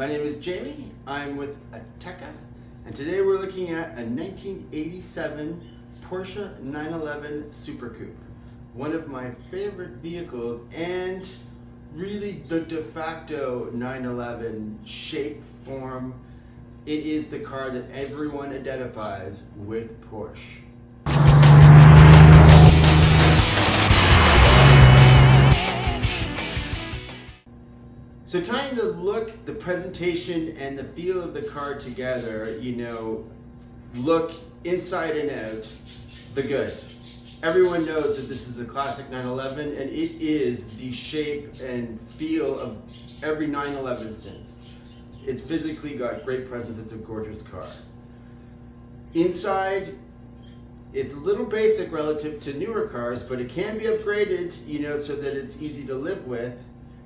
My name is Jamie, I'm with Autekka, and today we're looking at a 1987 Porsche 911 Super Coupe. One of my favorite vehicles and really the de facto 911 shape, form. It is the car that everyone identifies with Porsche. So tying the look, the presentation, and the feel of the car together, look inside and out, the good. Everyone knows that this is a classic 911, and it is the shape and feel of every 911 since. It's physically got great presence, it's a gorgeous car. Inside, it's a little basic relative to newer cars, but it can be upgraded, so that it's easy to live with.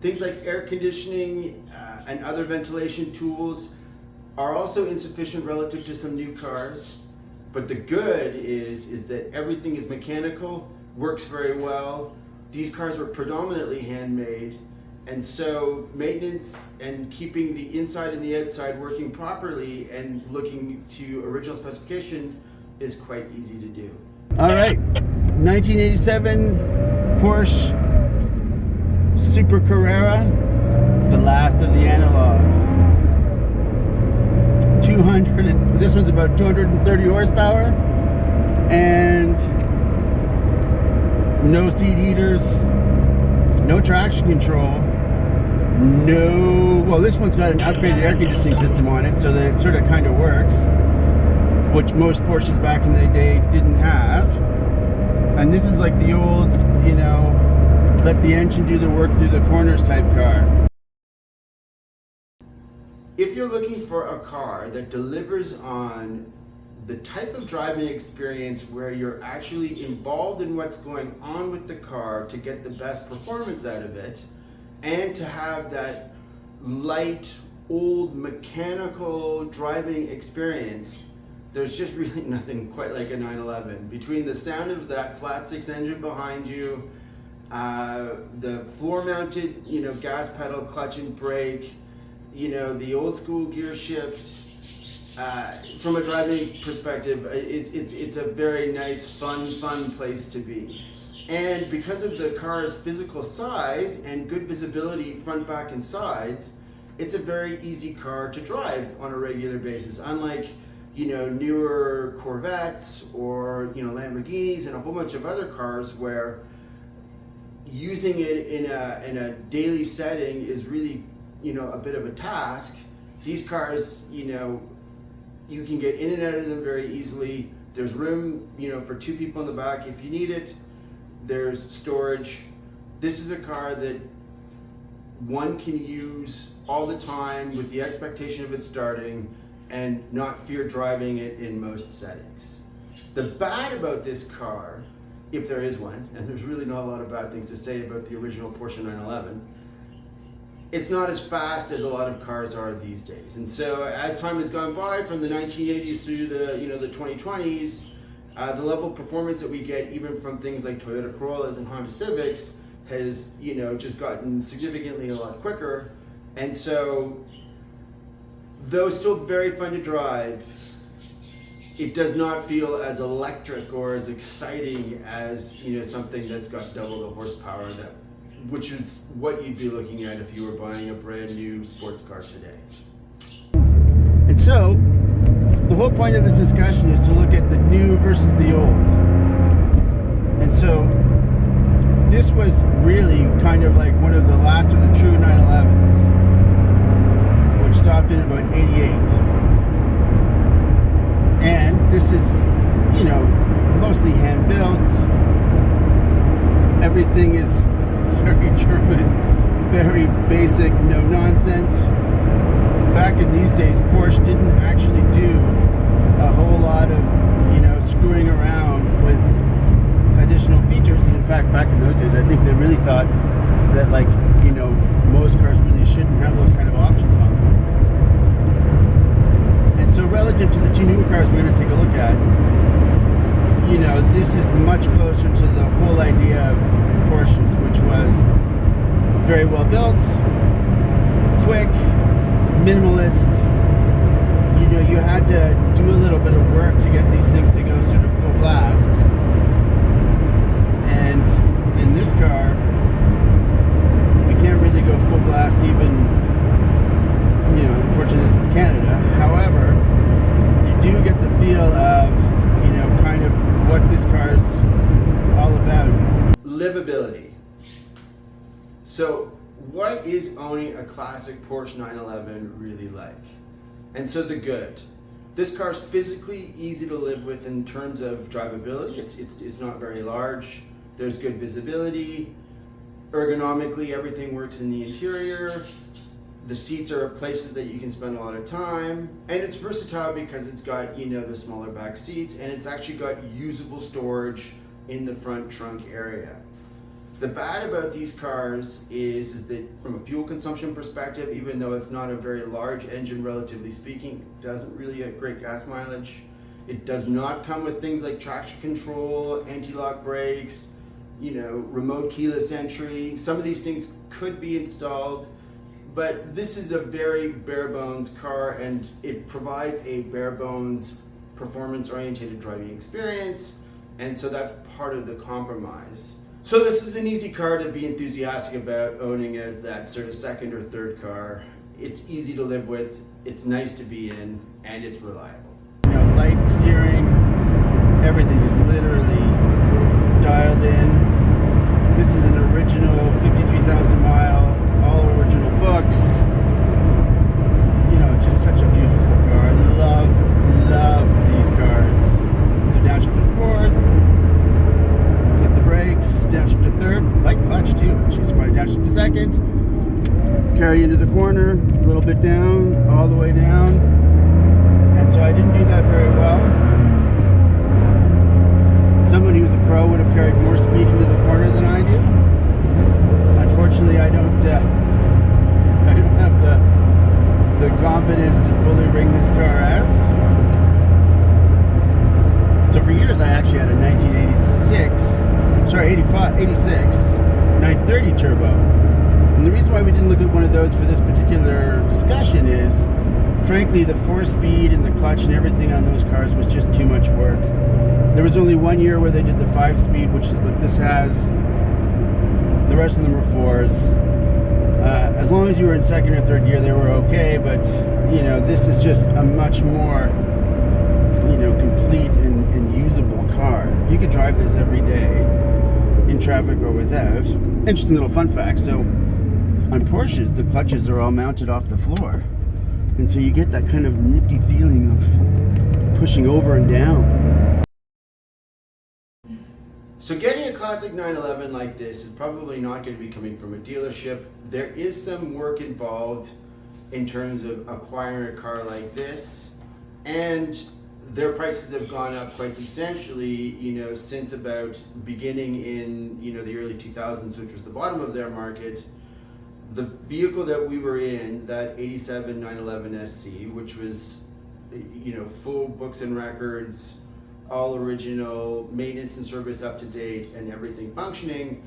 Things like air conditioning and other ventilation tools are also insufficient relative to some new cars. But the good is that everything is mechanical, works very well. These cars were predominantly handmade, and so maintenance and keeping the inside and the outside working properly and looking to original specification is quite easy to do. All right, 1987 Porsche Super Carrera, the last of the analog. This one's about 230 horsepower, and no seat heaters, no traction control, this one's got an upgraded air conditioning system on it so that it sort of kind of works, which most Porsches back in the day didn't have. And this is like the old, let the engine do the work through the corners type car. If you're looking for a car that delivers on the type of driving experience where you're actually involved in what's going on with the car to get the best performance out of it, and to have that light, old, mechanical driving experience, there's just really nothing quite like a 911. Between the sound of that flat six engine behind you, the floor-mounted, gas pedal, clutch and brake, the old school gear shift. From a driving perspective, it's a very nice, fun place to be. And because of the car's physical size and good visibility front, back, and sides, it's a very easy car to drive on a regular basis. Unlike newer Corvettes or Lamborghinis and a whole bunch of other cars where using it in a daily setting is really a bit of a task. These cars, you can get in and out of them very easily. There's room for two people in the back if you need it. There's storage. This is a car that one can use all the time with the expectation of it starting and not fear driving it in most settings. The bad about this car, if there is one, and there's really not a lot of bad things to say about the original Porsche 911, it's not as fast as a lot of cars are these days. And so as time has gone by from the 1980s through the 2020s, the level of performance that we get even from things like Toyota Corollas and Honda Civics has just gotten significantly a lot quicker. And so though still very fun to drive, it does not feel as electric or as exciting as something that's got double the horsepower, which is what you'd be looking at if you were buying a brand new sports car today. And so the whole point of this discussion is to look at the new versus the old. And so this was really kind of like one of the last of the true 911s, which stopped in about 88. And this is, mostly hand built. Everything is very German, very basic, no nonsense. Back in these days, Porsche didn't actually do a whole lot of, screwing around with additional features. And in fact, back in those days, I think they really thought that, most cars really shouldn't have those kind of options on them. And so relative to the two newer cars we're going to take a look at, this is much closer to the whole idea of Porsches, which was very well built, quick, minimalist. You know, you had to do a little bit of work to get these things to go sort of full blast. And in this car, we can't really go full blast even, you know, unfortunately this is Canada. However, you do get the feel of, you know, kind of what this car's all about. Livability. So what is owning a classic Porsche 911 really like? And so the good. This car's physically easy to live with in terms of drivability. It's not very large. There's good visibility. Ergonomically, everything works in the interior. The seats are places that you can spend a lot of time. And it's versatile because it's got, you know, the smaller back seats, and it's actually got usable storage in the front trunk area. The bad about these cars is that from a fuel consumption perspective, even though it's not a very large engine relatively speaking, it doesn't really get great gas mileage. It does not come with things like traction control, anti-lock brakes, you know, remote keyless entry. Some of these things could be installed, but this is a very bare bones car, and it provides a bare bones performance oriented driving experience. And so that's part of the compromise. So this is an easy car to be enthusiastic about owning as that sort of second or third car. It's easy to live with, it's nice to be in, and it's reliable. You know, light steering, everything is literally dialed in. This is an original 53,000 mile, all original books. You know, it's just such a beautiful car. Love these cars. So downshift to fourth. Brakes, downshift to third, light clutch too, actually, so probably downshift to second, carry into the corner, a little bit down, all the way down, and so I didn't do that very well. Someone who's a pro would have carried more speed into the corner than I do. Unfortunately, I don't have the confidence to fully ring this car out. So for years I actually had a 86 930 turbo. And the reason why we didn't look at one of those for this particular discussion is, frankly, the 4-speed and the clutch and everything on those cars was just too much work. There was only 1 year where they did the 5-speed, which is what this has. The rest of them were 4s. As long as you were in second or third gear, they were okay, but, you know, this is just a much more, you know, complete and usable car. You could drive this every day in traffic or without. Interesting little fun fact. So on Porsches, the clutches are all mounted off the floor, and so you get that kind of nifty feeling of pushing over and down. So getting a classic 911 like this is probably not going to be coming from a dealership. There is some work involved in terms of acquiring a car like this, and their prices have gone up quite substantially, you know, since about beginning in, you know, the early 2000s, which was the bottom of their market. The vehicle that we were in, that 87 911 SC, which was, you know, full books and records, all original, maintenance and service up to date, and everything functioning.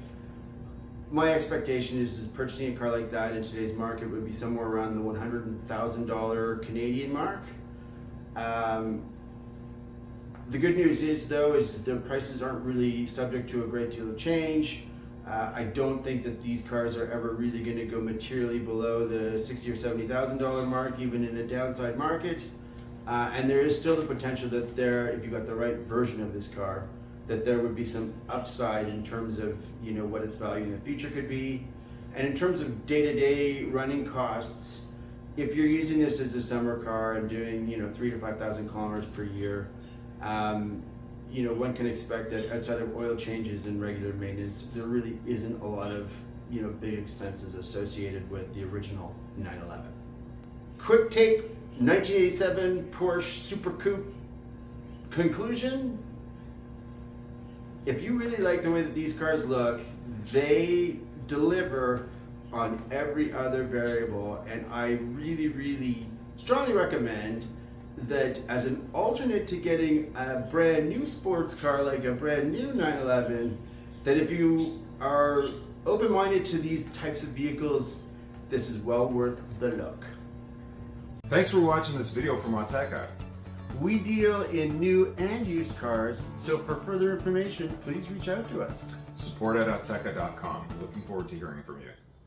My expectation is purchasing a car like that in today's market would be somewhere around the $100,000 Canadian mark. The good news is, though, is the prices aren't really subject to a great deal of change. I don't think that these cars are ever really going to go materially below the $60,000 or $70,000 mark, even in a downside market. And there is still the potential that there, if you got the right version of this car, that there would be some upside in terms of, you know, what its value in the future could be. And in terms of day-to-day running costs, if you're using this as a summer car and doing, you know, 3,000 to 5,000 kilometers per year, you know, one can expect that outside of oil changes and regular maintenance, there really isn't a lot of, you know, big expenses associated with the original 911. Quick take, 1987 Porsche Super Coupe conclusion. If you really like the way that these cars look, they deliver on every other variable, and I really strongly recommend that as an alternate to getting a brand new sports car like a brand new 911, that if you are open-minded to these types of vehicles, this is well worth the look. Thanks for watching this video from Autekka. We deal in new and used cars, so for further information, please reach out to us. Support at autekka.com. Looking forward to hearing from you.